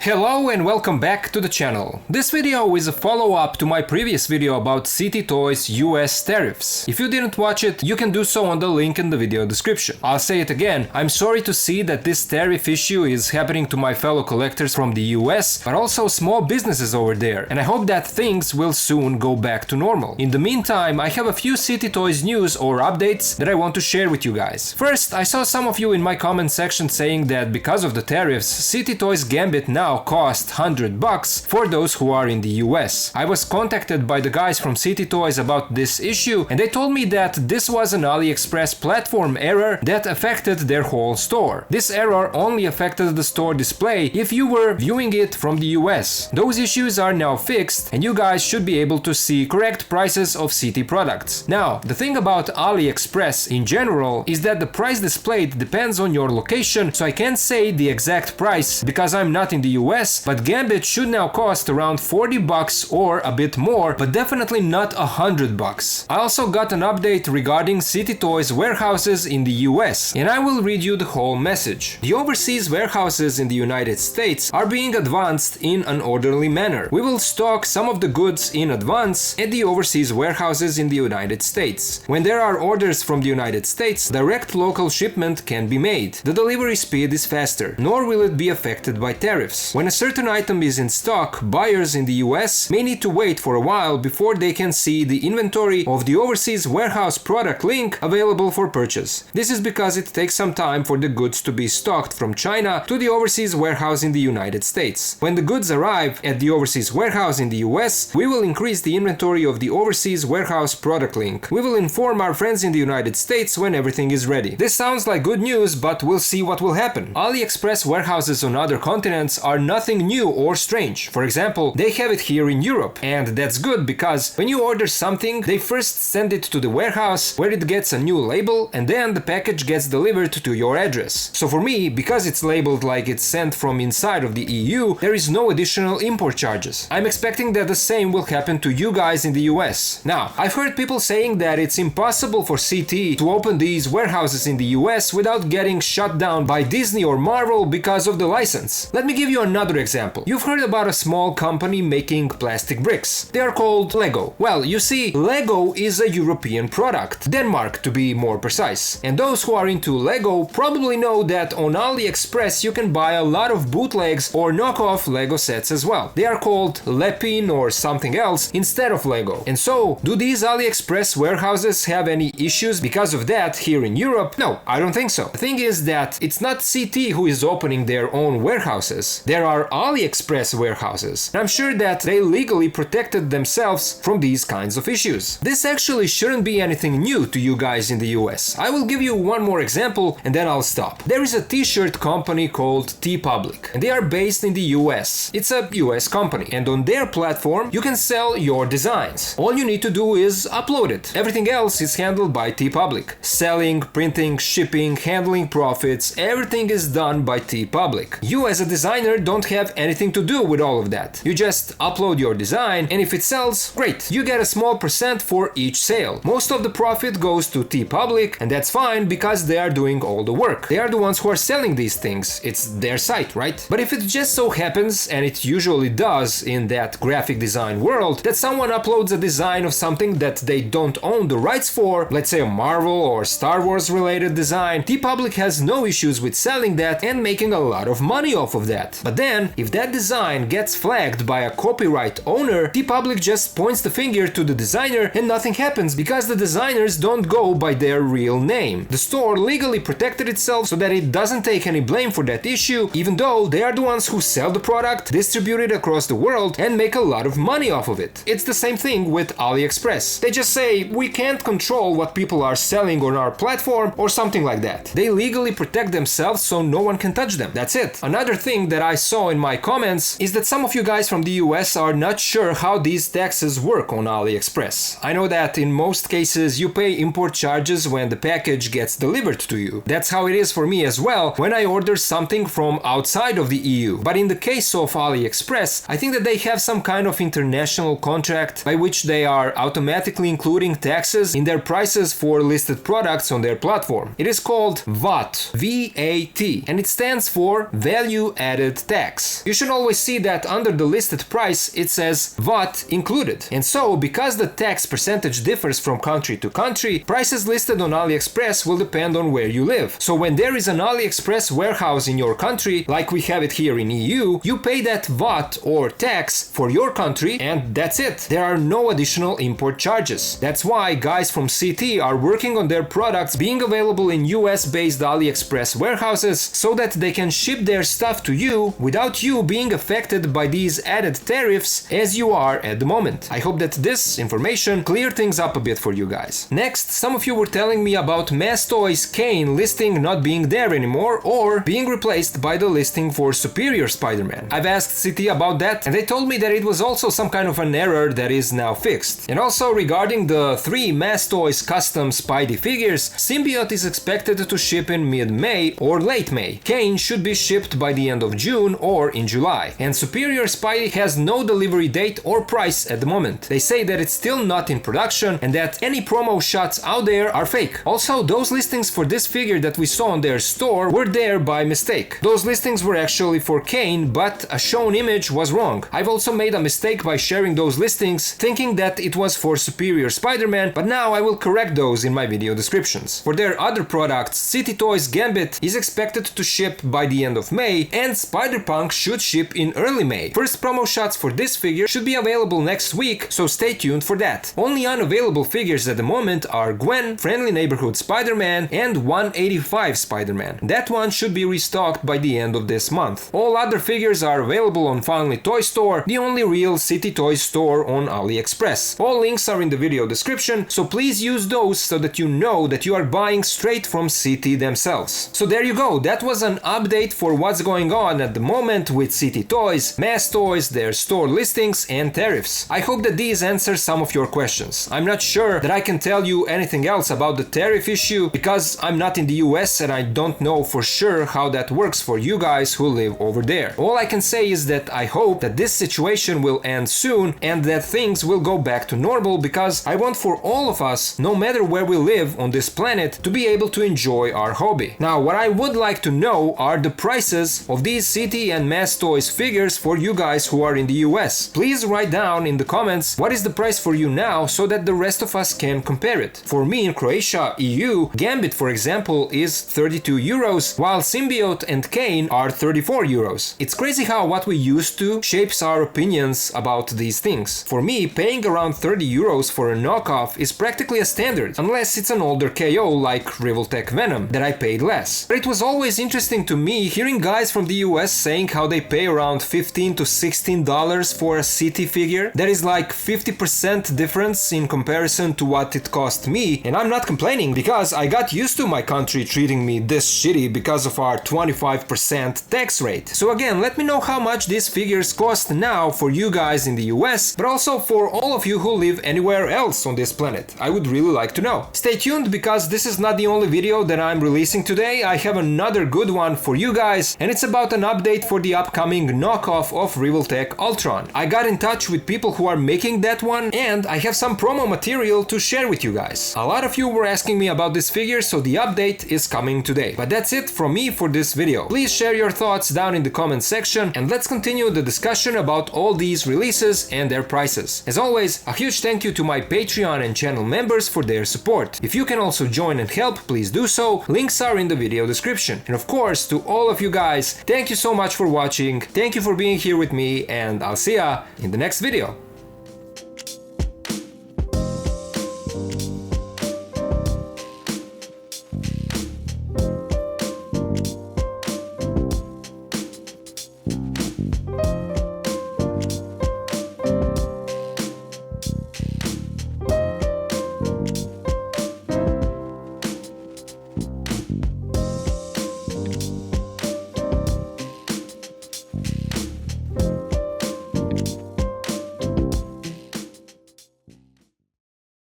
Hello and welcome back to the channel. This video is a follow-up to my previous video about CT Toys US tariffs. If you didn't watch it, you can do so on the link in the video description. I'll say it again, I'm sorry to see that this tariff issue is happening to my fellow collectors from the US, but also small businesses over there, and I hope that things will soon go back to normal. In the meantime, I have a few CT Toys news or updates that I want to share with you guys. First, I saw some of you in my comment section saying that because of the tariffs, CT Toys Gambit now cost $100 for those who are in the US. I was contacted by the guys from CT Toys about this issue, and they told me that this was an AliExpress platform error that affected their whole store. This error only affected the store display if you were viewing it from the US. Those issues are now fixed, and you guys should be able to see correct prices of CT products. Now, the thing about AliExpress in general is that the price displayed depends on your location, so I can't say the exact price because I'm not in the US, but Gambit should now cost around $40 or a bit more, but definitely not $100. I also got an update regarding CT Toys warehouses in the US, and I will read you the whole message. The overseas warehouses in the United States are being advanced in an orderly manner. We will stock some of the goods in advance at the overseas warehouses in the United States. When there are orders from the United States, direct local shipment can be made. The delivery speed is faster, nor will it be affected by tariffs. When a certain item is in stock, buyers in the US may need to wait for a while before they can see the inventory of the overseas warehouse product link available for purchase. This is because it takes some time for the goods to be stocked from China to the overseas warehouse in the United States. When the goods arrive at the overseas warehouse in the US, we will increase the inventory of the overseas warehouse product link. We will inform our friends in the United States when everything is ready. This sounds like good news, but we'll see what will happen. AliExpress warehouses on other continents are nothing new or strange. For example, they have it here in Europe, and that's good because when you order something, they first send it to the warehouse where it gets a new label, and then the package gets delivered to your address. So for me, because it's labeled like it's sent from inside of the EU, there is no additional import charges. I'm expecting that the same will happen to you guys in the US. Now, I've heard people saying that it's impossible for CT to open these warehouses in the US without getting shut down by Disney or Marvel because of the license. Let me give you another example. You've heard about a small company making plastic bricks. They are called Lego. Well, you see, Lego is a European product, Denmark to be more precise. And those who are into Lego probably know that on AliExpress you can buy a lot of bootlegs or knockoff Lego sets as well. They are called Lepin or something else instead of Lego. And so, do these AliExpress warehouses have any issues because of that here in Europe? No, I don't think so. The thing is that it's not CT who is opening their own warehouses. There are AliExpress warehouses. And I'm sure that they legally protected themselves from these kinds of issues. This actually shouldn't be anything new to you guys in the US. I will give you one more example and then I'll stop. There is a t-shirt company called TeePublic, and they are based in the US. It's a US company, and on their platform you can sell your designs. All you need to do is upload it. Everything else is handled by TeePublic. Selling, printing, shipping, handling profits, everything is done by TeePublic. You as a designer don't have anything to do with all of that. You just upload your design, and if it sells, great. You get a small percent for each sale. Most of the profit goes to TeePublic, and that's fine because they are doing all the work. They are the ones who are selling these things. It's their site, right? But if it just so happens, and it usually does in that graphic design world, that someone uploads a design of something that they don't own the rights for, let's say a Marvel or Star Wars related design, TeePublic has no issues with selling that and making a lot of money off of that. But then, if that design gets flagged by a copyright owner, TeePublic just points the finger to the designer and nothing happens because the designers don't go by their real name. The store legally protected itself so that it doesn't take any blame for that issue, even though they are the ones who sell the product, distribute it across the world, and make a lot of money off of it. It's the same thing with AliExpress. They just say, we can't control what people are selling on our platform or something like that. They legally protect themselves so no one can touch them. That's it. Another thing that I saw in my comments is that some of you guys from the US are not sure how these taxes work on AliExpress. I know that in most cases you pay import charges when the package gets delivered to you. That's how it is for me as well when I order something from outside of the EU. But in the case of AliExpress, I think that they have some kind of international contract by which they are automatically including taxes in their prices for listed products on their platform. It is called VAT, V-A-T, and it stands for Value Added tax. You should always see that under the listed price it says VAT included. And so, because the tax percentage differs from country to country, prices listed on AliExpress will depend on where you live. So when there is an AliExpress warehouse in your country, like we have it here in EU, you pay that VAT or tax for your country and that's it. There are no additional import charges. That's why guys from CT are working on their products being available in US-based AliExpress warehouses so that they can ship their stuff to you without you being affected by these added tariffs as you are at the moment. I hope that this information cleared things up a bit for you guys. Next, some of you were telling me about Mass Toys Kane listing not being there anymore or being replaced by the listing for Superior Spider-Man. I've asked CT about that and they told me that it was also some kind of an error that is now fixed. And also regarding the 3 Mass Toys custom Spidey figures, Symbiote is expected to ship in mid-May or late May. Kane should be shipped by the end of June or in July. And Superior Spidey has no delivery date or price at the moment. They say that it's still not in production and that any promo shots out there are fake. Also, those listings for this figure that we saw on their store were there by mistake. Those listings were actually for Kane, but a shown image was wrong. I've also made a mistake by sharing those listings thinking that it was for Superior Spider-Man, but now I will correct those in my video descriptions. For their other products, CT Toys Gambit is expected to ship by the end of May and Spider-Punk should ship in early May. First promo shots for this figure should be available next week, so stay tuned for that. Only unavailable figures at the moment are Gwen, Friendly Neighborhood Spider-Man and 185 Spider-Man. That one should be restocked by the end of this month. All other figures are available on Finally Toy Store, the only real CT Toys store on AliExpress. All links are in the video description, so please use those so that you know that you are buying straight from CT themselves. So there you go, that was an update for what's going on at the moment with CT Toys, Mass Toys, their store listings and tariffs. I hope that these answer some of your questions. I'm not sure that I can tell you anything else about the tariff issue because I'm not in the US and I don't know for sure how that works for you guys who live over there. All I can say is that I hope that this situation will end soon and that things will go back to normal because I want for all of us, no matter where we live on this planet, to be able to enjoy our hobby. Now, what I would like to know are the prices of these CT and Mass Toys figures for you guys who are in the US. Please write down in the comments what is the price for you now so that the rest of us can compare it. For me in Croatia, EU, Gambit for example is 32 euros, while Symbiote and Kane are 34 euros. It's crazy how what we used to shapes our opinions about these things. For me, paying around 30 euros for a knockoff is practically a standard, unless it's an older KO like Revoltech Venom that I paid less. But it was always interesting to me hearing guys from the US saying how they pay around $15 to $16 for a CT figure. That is like 50% difference in comparison to what it cost me, and I'm not complaining because I got used to my country treating me this shitty because of our 25% tax rate. So again, let me know how much these figures cost now for you guys in the US, but also for all of you who live anywhere else on this planet. I would really like to know. Stay tuned because this is not the only video that I'm releasing today. I have another good one for you guys and it's about an update for the upcoming knockoff of Revoltech Ultron. I got in touch with people who are making that one and I have some promo material to share with you guys. A lot of you were asking me about this figure, so the update is coming today. But that's it from me for this video. Please share your thoughts down in the comment section and let's continue the discussion about all these releases and their prices. As always, a huge thank you to my Patreon and channel members for their support. If you can also join and help, please do so. Links are in the video description. And of course, to all of you guys, thank you so much for watching. Thank you for being here with me and I'll see ya in the next video.